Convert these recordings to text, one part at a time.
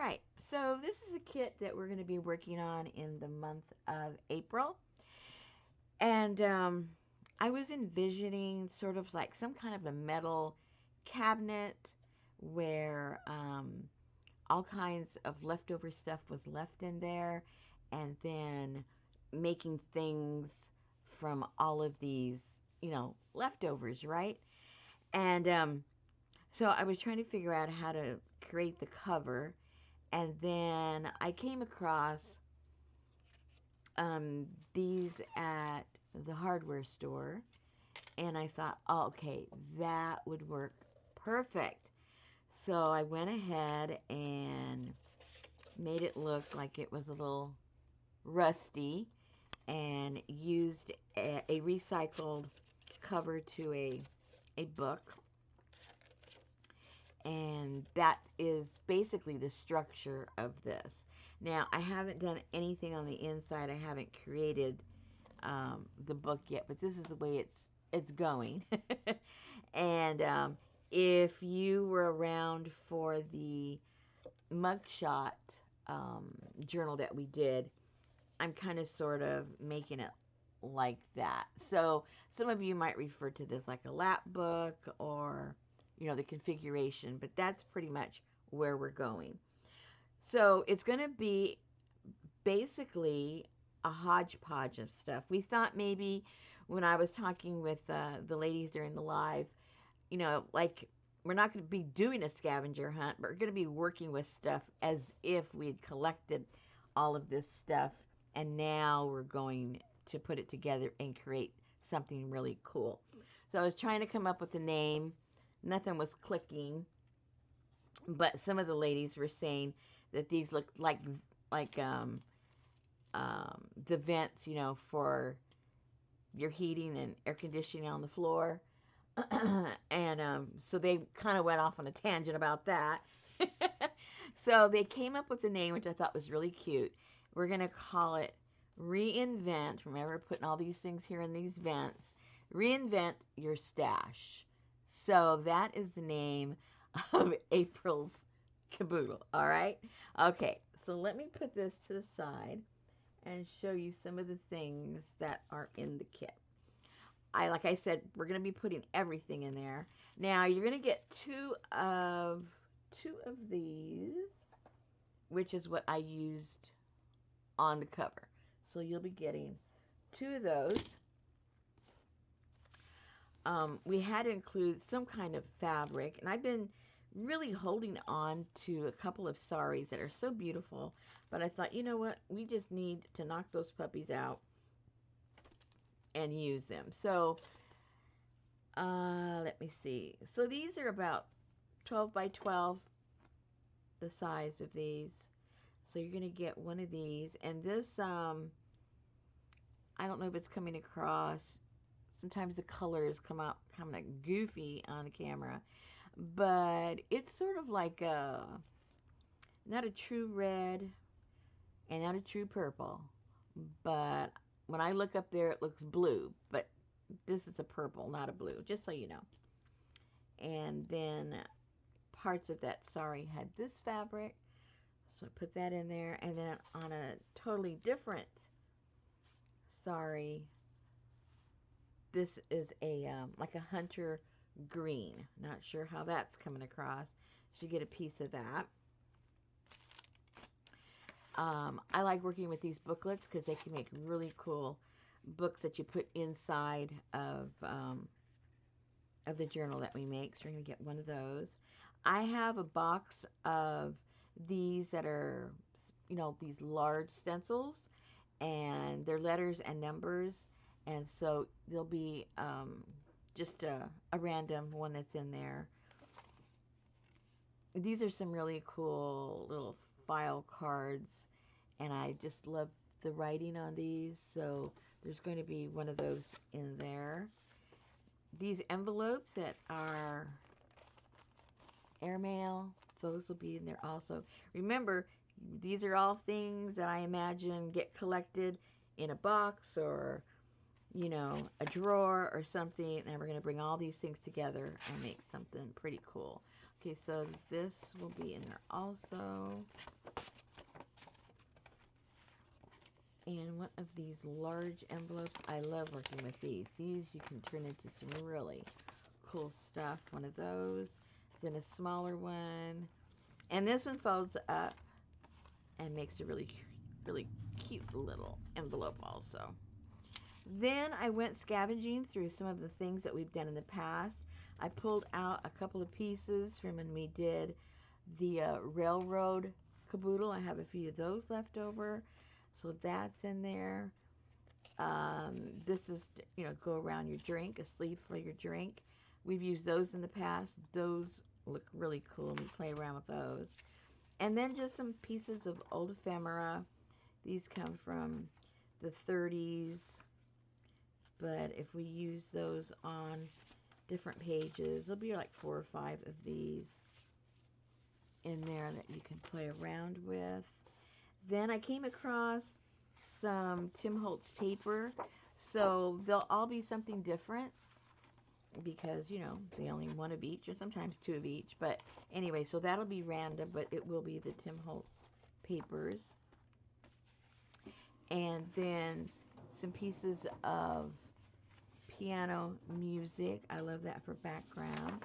right, so this is a kit that we're going to be working on in the month of April. And I was envisioning sort of like some kind of a metal cabinet where all kinds of leftover stuff was left in there, and then making things from all of these, leftovers, right? And so I was trying to figure out how to create the cover, and then I came across um, these at the hardware store, and I thought, oh, okay, that would work perfect. So I went ahead and made it look like it was a little rusty and used a recycled cover to a book. And that is basically the structure of this. Now, I haven't done anything on the inside. I haven't created the book yet, but this is the way it's going. And if you were around for the mugshot um, journal that we did, I'm kind of sort of making it like that. So some of you might refer to this like a lap book or, the configuration, but that's pretty much where we're going. So it's going to be basically a hodgepodge of stuff. We thought maybe when I was talking with the ladies during the live, like we're not going to be doing a scavenger hunt, but we're going to be working with stuff as if we'd collected all of this stuff, and now we're going to put it together and create something really cool. So I was trying to come up with a name. Nothing was clicking, but some of the ladies were saying that these looked like the vents, for your heating and air conditioning on the floor. And so they kind of went off on a tangent about that. So they came up with a name which I thought was really cute. We're going to call it Reinvent. Remember, putting all these things here in these vents. Reinvent your stash. So that is the name of April's Kaboodle. All right? Okay, so let me put this to the side and show you some of the things that are in the kit. Like I said, we're going to be putting everything in there. Now you're going to get two of these, which is what I used on the cover. So you'll be getting two of those. We had to include some kind of fabric, and I've been really holding on to a couple of saris that are so beautiful, but I thought, you know what, we just need to knock those puppies out and use them. So let me see. So these are about 12 by 12, the size of these. So you're going to get one of these. And this, I don't know if it's coming across. Sometimes the colors come out kind of goofy on the camera. But it's sort of like not a true red and not a true purple. But when I look up there, it looks blue. But this is a purple, not a blue, just so you know. And then parts of that sari had this fabric. So I put that in there. And then on a totally different sari, this is a like a hunter green. Not sure how that's coming across. Should get a piece of that. I like working with these booklets because they can make really cool books that you put inside of the journal that we make. So we're going to get one of those. I have a box of these that are, these large stencils, and they're letters and numbers, and so there'll be just a random one that's in there. These are some really cool little file cards, and I just love the writing on these, so there's going to be one of those in there. These envelopes that are airmail, those will be in there also. Remember, these are all things that I imagine get collected in a box or, a drawer or something, and we're going to bring all these things together and make something pretty cool. Okay, so this will be in there also. And one of these large envelopes, I love working with these. These you can turn into some really cool stuff. One of those, then a smaller one. And this one folds up and makes a really, really cute little envelope also. Then I went scavenging through some of the things that we've done in the past. I pulled out a couple of pieces from when we did the railroad caboodle. I have a few of those left over. So that's in there. This is, go around your drink, a sleeve for your drink. We've used those in the past. Those look really cool, and we play around with those. And then just some pieces of old ephemera. These come from the 30s, but if we use those on different pages, there'll be like 4 or 5 of these in there that you can play around with. Then I came across some Tim Holtz paper, so they'll all be something different because, they only one of each or sometimes 2 of each. But anyway, so that'll be random, but it will be the Tim Holtz papers. And then some pieces of piano music. I love that for background.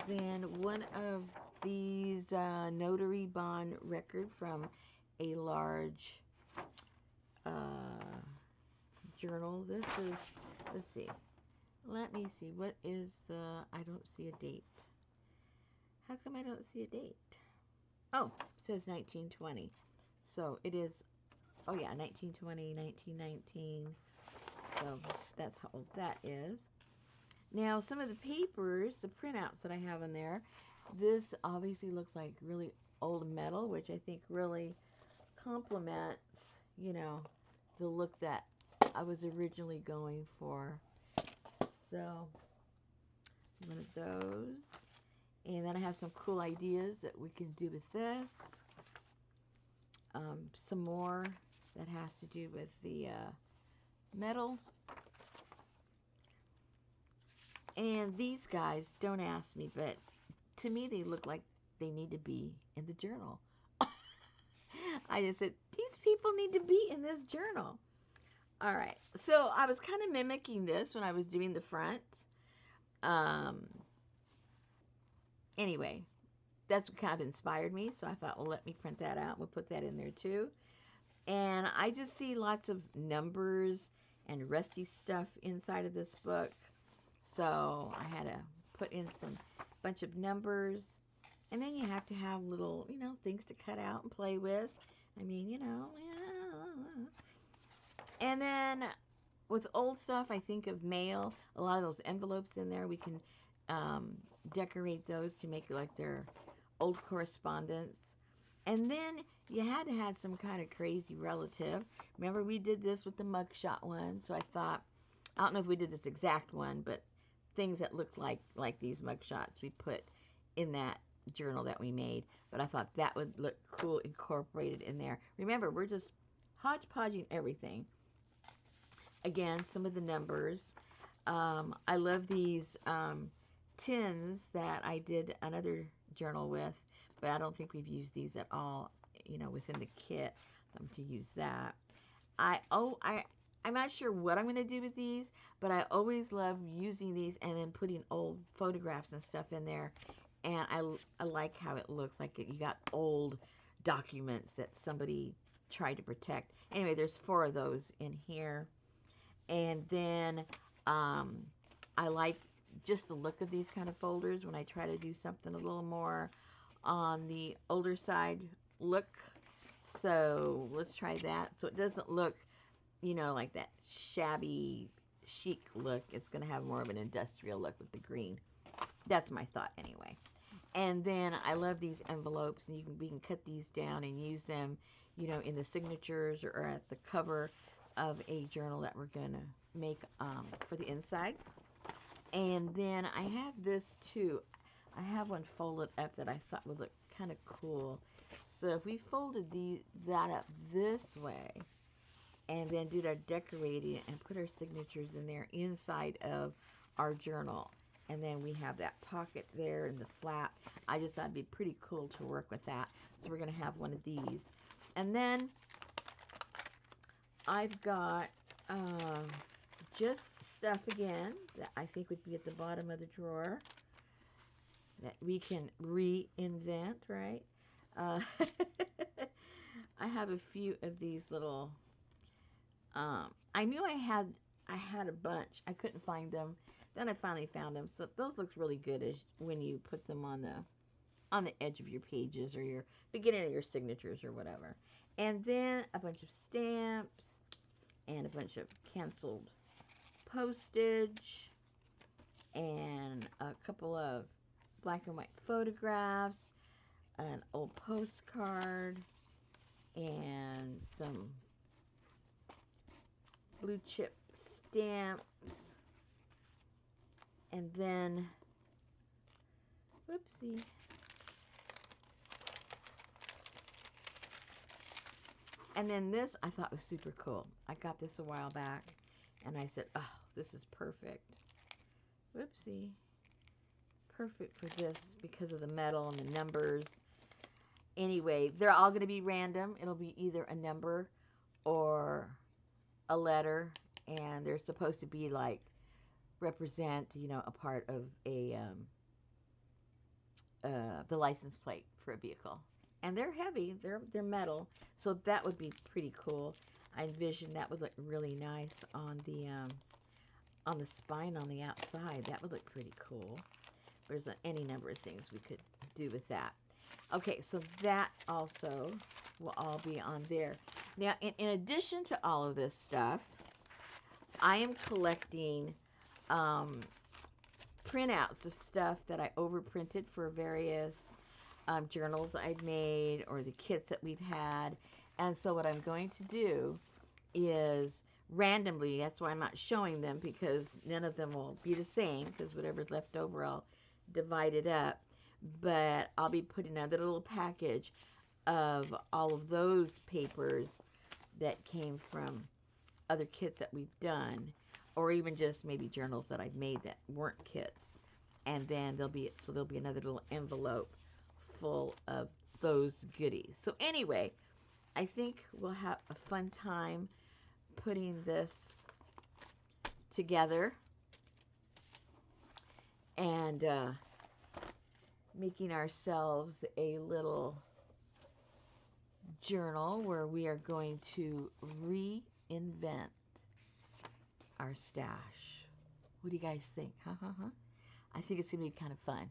Then one of these notary bond record from a large journal. This is, let's see. Let me see. What is the, I don't see a date. How come I don't see a date? Oh, it says 1920. So it is, oh yeah, 1920, 1919. So that's how old that is. Now, some of the papers, the printouts that I have in there, this obviously looks like really old metal, which I think really complements, the look that I was originally going for. So, one of those. And then I have some cool ideas that we can do with this. Some more that has to do with the metal. And these guys, don't ask me, but to me they look like they need to be in the journal. I just said, these people need to be in this journal. All right, so I was kind of mimicking this when I was doing the front. Anyway, that's what kind of inspired me, so I thought, well, let me print that out. We'll put that in there too. And I just see lots of numbers and rusty stuff inside of this book. So I had to put in some bunch of numbers. And then you have to have little, things to cut out and play with. I mean, And then with old stuff, I think of mail. A lot of those envelopes in there, we can decorate those to make it like their old correspondence. And then you had to have some kind of crazy relative. Remember, we did this with the mugshot one. So I thought, I don't know if we did this exact one, but things that looked like these mugshots we put in that journal that we made. But I thought that would look cool incorporated in there. Remember, we're just hodgepodging everything. Again, some of the numbers. I love these tins that I did another journal with, but I don't think we've used these at all, within the kit. To use that. I'm not sure what I'm going to do with these, but I always love using these and then putting old photographs and stuff in there. And I like how it looks like you got old documents that somebody tried to protect. Anyway, there's 4 of those in here. And then I like just the look of these kind of folders when I try to do something a little more on the older side look. So let's try that. So it doesn't look, like that shabby chic look. It's going to have more of an industrial look with the green. That's my thought anyway. And then I love these envelopes, and we can cut these down and use them, in the signatures or at the cover of a journal that we're going to make for the inside. And then I have this too. I have one folded up that I thought would look kind of cool. So if we folded that up this way and then did our decorating and put our signatures in there inside of our journal, And then we have that pocket there and the flap. I just thought it'd be pretty cool to work with that. So we're going to have one of these. And then I've got just stuff again that I think would be at the bottom of the drawer that we can reinvent, right? I have a few of these little, I knew I had a bunch. I couldn't find them. Then I finally found them. So those look really good as when you put them on the edge of your pages or your beginning of your signatures or whatever. And then a bunch of stamps and a bunch of canceled postage and a couple of black and white photographs, an old postcard, and some blue chip stamps, and then, whoopsie, and then this I thought was super cool. I got this a while back, and I said, oh, this is perfect. Whoopsie. Perfect for this because of the metal and the numbers. Anyway, they're all going to be random. It'll be either a number or a letter, and they're supposed to be like represent, you know, a part of a the license plate for a vehicle. And they're heavy. They're metal, so that would be pretty cool. I envision that would look really nice on the spine on the outside. That would look pretty cool. There's any number of things we could do with that. Okay, so that also will all be on there. Now, in addition to all of this stuff, I am collecting printouts of stuff that I overprinted for various journals I've made or the kits that we've had. And so what I'm going to do is randomly, that's why I'm not showing them, because none of them will be the same, because whatever's left over I'll divide it up. But I'll be putting another little package of all of those papers that came from other kits that we've done, or even just maybe journals that I've made that weren't kits. And then there'll be another little envelope full of those goodies. So anyway, I think we'll have a fun time putting this together and making ourselves a little journal where we are going to reinvent our stash. What do you guys think? I think it's going to be kind of fun.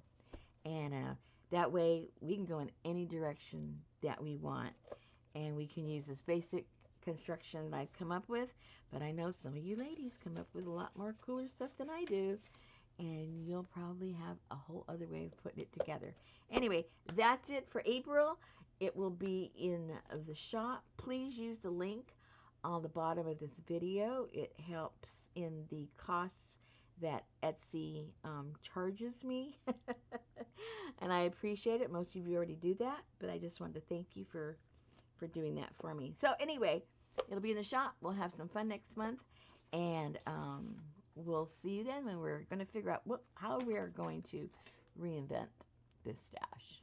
And that way we can go in any direction that we want. And we can use this basic construction that I've come up with. But I know some of you ladies come up with a lot more cooler stuff than I do. And you'll probably have a whole other way of putting it together. Anyway, that's it for April. It will be in the shop. Please use the link on the bottom of this video. It helps in the costs that Etsy charges me. And I appreciate it. Most of you already do that, but I just wanted to thank you for doing that for me. So anyway, it'll be in the shop. We'll have some fun next month, and we'll see you then when we're going to figure out how we are going to reinvent this stash.